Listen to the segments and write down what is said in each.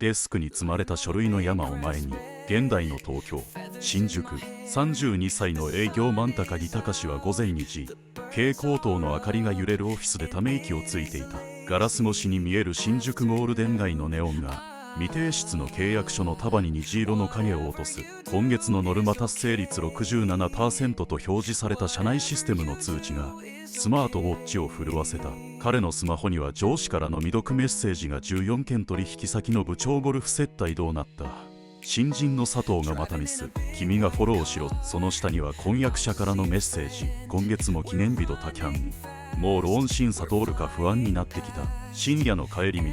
デスクに積まれた書類の山を前に、現代の東京新宿32歳の営業マン高木隆は午前2時、蛍光灯の明かりが揺れるオフィスでため息をついていた。ガラス越しに見える新宿ゴールデン街のネオンが未提出の契約書の束に虹色の影を落とす。今月のノルマ達成率 67% と表示された社内システムの通知がスマートウォッチを震わせた。彼のスマホには上司からの未読メッセージが14件。取引先の部長ゴルフ接待どうなった。新人の佐藤がまたミス。君がフォローしろ。その下には婚約者からのメッセージ。今月も記念日ドタキャン。もうローン審査通るか不安になってきた。深夜の帰り道、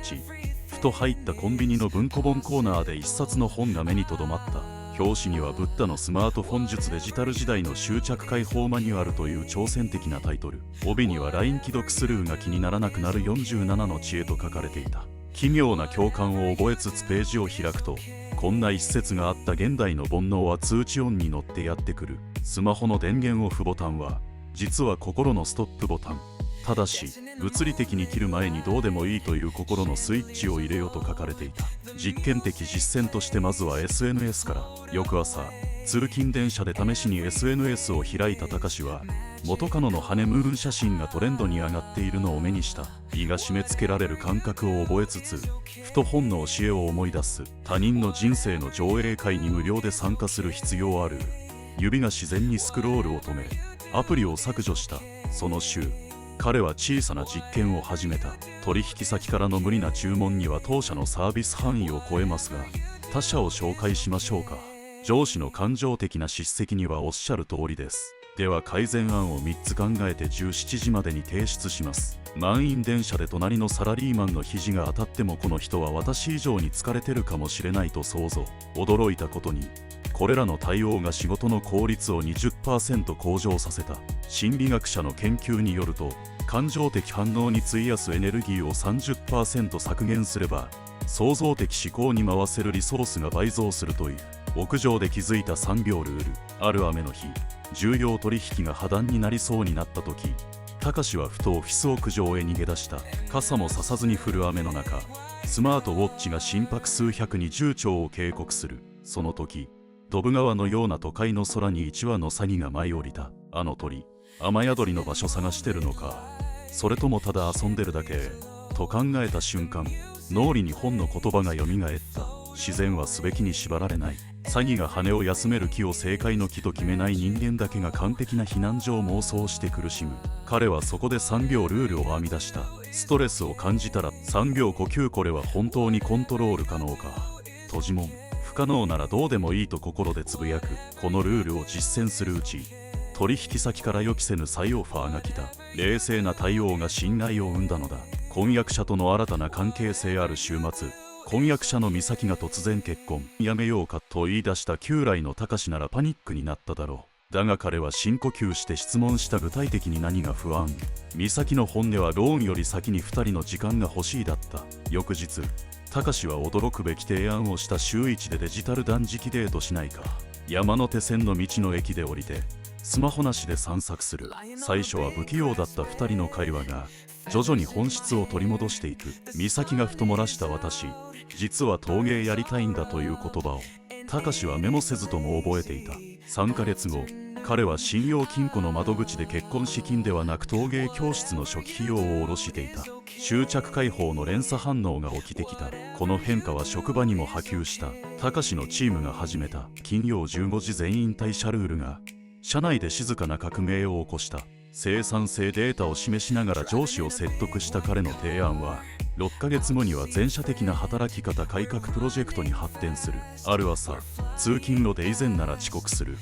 ふと入ったコンビニの文庫本コーナーで一冊の本が目にとどまった。表紙にはブッダのスマートフォン術デジタル時代の執着解放マニュアルという挑戦的なタイトル。帯には LINE 既読スルーが気にならなくなる47の知恵と書かれていた。奇妙な共感を覚えつつページを開くと、こんな一節があった。現代の煩悩は通知音に乗ってやってくる。スマホの電源オフボタンは実は心のストップボタン。ただし物理的に切る前にどうでもいいという心のスイッチを入れようと書かれていた。実験的実践としてまずは SNS から。翌朝通勤電車で試しに SNS を開いた隆は元カノのハネムーン写真がトレンドに上がっているのを目にした。胃が締め付けられる感覚を覚えつつ、ふと本の教えを思い出す。他人の人生の上映会に無料で参加する必要ある。指が自然にスクロールを止めアプリを削除した。その週彼は小さな実験を始めた。取引先からの無理な注文には当社のサービス範囲を超えますが他社を紹介しましょうか。上司の感情的な叱責にはおっしゃる通りです。では改善案を3つ考えて17時までに提出します。満員電車で隣のサラリーマンの肘が当たってもこの人は私以上に疲れてるかもしれないと想像。驚いたことにこれらの対応が仕事の効率を 20% 向上させた。心理学者の研究によると、感情的反応に費やすエネルギーを 30% 削減すれば創造的思考に回せるリソースが倍増するという。屋上で気づいた3秒ルール。ある雨の日、重要取引が破談になりそうになった時、隆はふとオフィス屋上へ逃げ出した。傘もささずに降る雨の中、スマートウォッチが心拍数120兆を警告する。その時ドブ川のような都会の空に1羽のサギが舞い降りた。あの鳥、雨宿りの場所探してるのか、それともただ遊んでるだけと考えた瞬間、脳裏に本の言葉がよみがえった。自然はすべきに縛られない。サギが羽を休める木を正解の木と決めない人間だけが完璧な避難所を妄想して苦しむ。彼はそこで3秒ルールを編み出した。ストレスを感じたら3秒呼吸。これは本当にコントロール可能か。閉じ門。不可能ならどうでもいいと心でつぶやく。このルールを実践するうち、取引先から予期せぬ再オファーが来た。冷静な対応が信頼を生んだのだ。婚約者との新たな関係性ある週末、婚約者の美咲が突然結婚やめようかと言い出した。旧来の隆ならパニックになっただろう。だが彼は深呼吸して質問した。具体的に何が不安。美咲の本音はローンより先に2人の時間が欲しいだった。翌日隆は驚くべき提案をした。週1でデジタル断食デートしないか。山手線の道の駅で降りてスマホなしで散策する。最初は不器用だった2人の会話が徐々に本質を取り戻していく。美咲がふと漏らした私、実は陶芸やりたいんだという言葉を隆はメモせずとも覚えていた。3ヶ月後、彼は信用金庫の窓口で結婚資金ではなく陶芸教室の初期費用を下ろしていた。執着解放の連鎖反応が起きてきた。この変化は職場にも波及した。隆のチームが始めた金曜15時全員退社ルールが社内で静かな革命を起こした。生産性データを示しながら上司を説得した彼の提案は6ヶ月後には全社的な働き方改革プロジェクトに発展する。ある朝、通勤路で以前なら遅刻する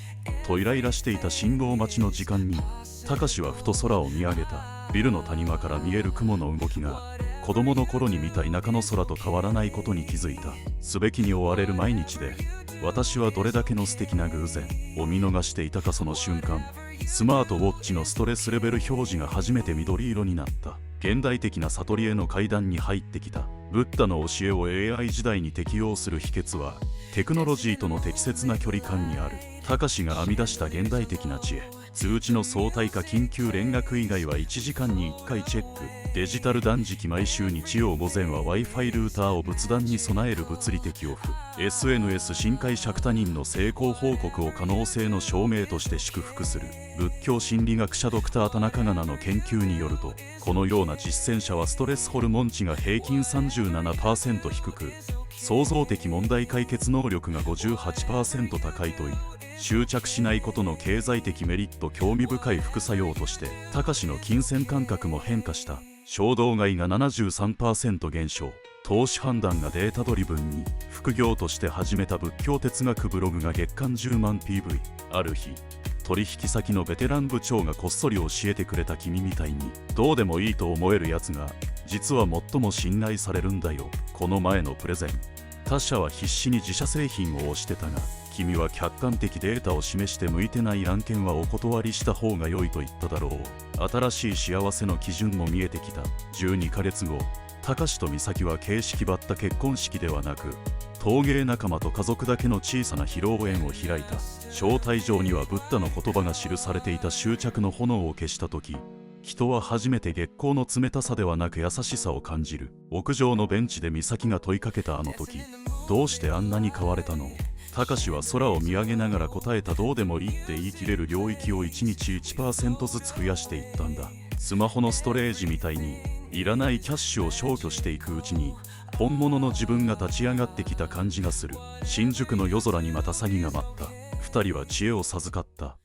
とイライラしていた信号待ちの時間に隆はふと空を見上げた。ビルの谷間から見える雲の動きが子供の頃に見た田舎の空と変わらないことに気づいた。すべきに追われる毎日で私はどれだけの素敵な偶然を見逃していたか。その瞬間、スマートウォッチのストレスレベル表示が初めて緑色になった。現代的な悟りへの階段に入ってきた。ブッダの教えを AI 時代に適用する秘訣はテクノロジーとの適切な距離感にある。隆が編み出した現代的な知恵。通知の相対か緊急連絡以外は1時間に1回チェック。デジタル断食毎週日曜午前は Wi-Fi ルーターを仏壇に備える物理的オフ。 SNS 深海釈多人の成功報告を可能性の証明として祝福する。仏教心理学者ドクター田中がなの研究によると、このような実践者はストレスホルモン値が平均 37% 低く、創造的問題解決能力が 58% 高いという。執着しないことの経済的メリット。興味深い副作用として、隆の金銭感覚も変化した。衝動買いが 73% 減少。投資判断がデータドリブンに。副業として始めた仏教哲学ブログが月間10万 PV。ある日、取引先のベテラン部長がこっそり教えてくれた。君みたいにどうでもいいと思えるやつが実は最も信頼されるんだよ。この前のプレゼン、他社は必死に自社製品を推してたが、君は客観的データを示して向いてない案件はお断りした方が良いと言っただろう。新しい幸せの基準も見えてきた。12ヶ月後、隆と美咲は形式ばった結婚式ではなく、陶芸仲間と家族だけの小さな披露宴を開いた。招待状にはブッダの言葉が記されていた。執着の炎を消した時、人は初めて月光の冷たさではなく優しさを感じる。屋上のベンチで美咲が問いかけた。あの時どうしてあんなに変われたの。隆は空を見上げながら答えた。どうでもいいって言い切れる領域を1日 1% ずつ増やしていったんだ。スマホのストレージみたいにいらないキャッシュを消去していくうちに、本物の自分が立ち上がってきた感じがする。新宿の夜空にまた詐欺が舞った。2人は知恵を授かった。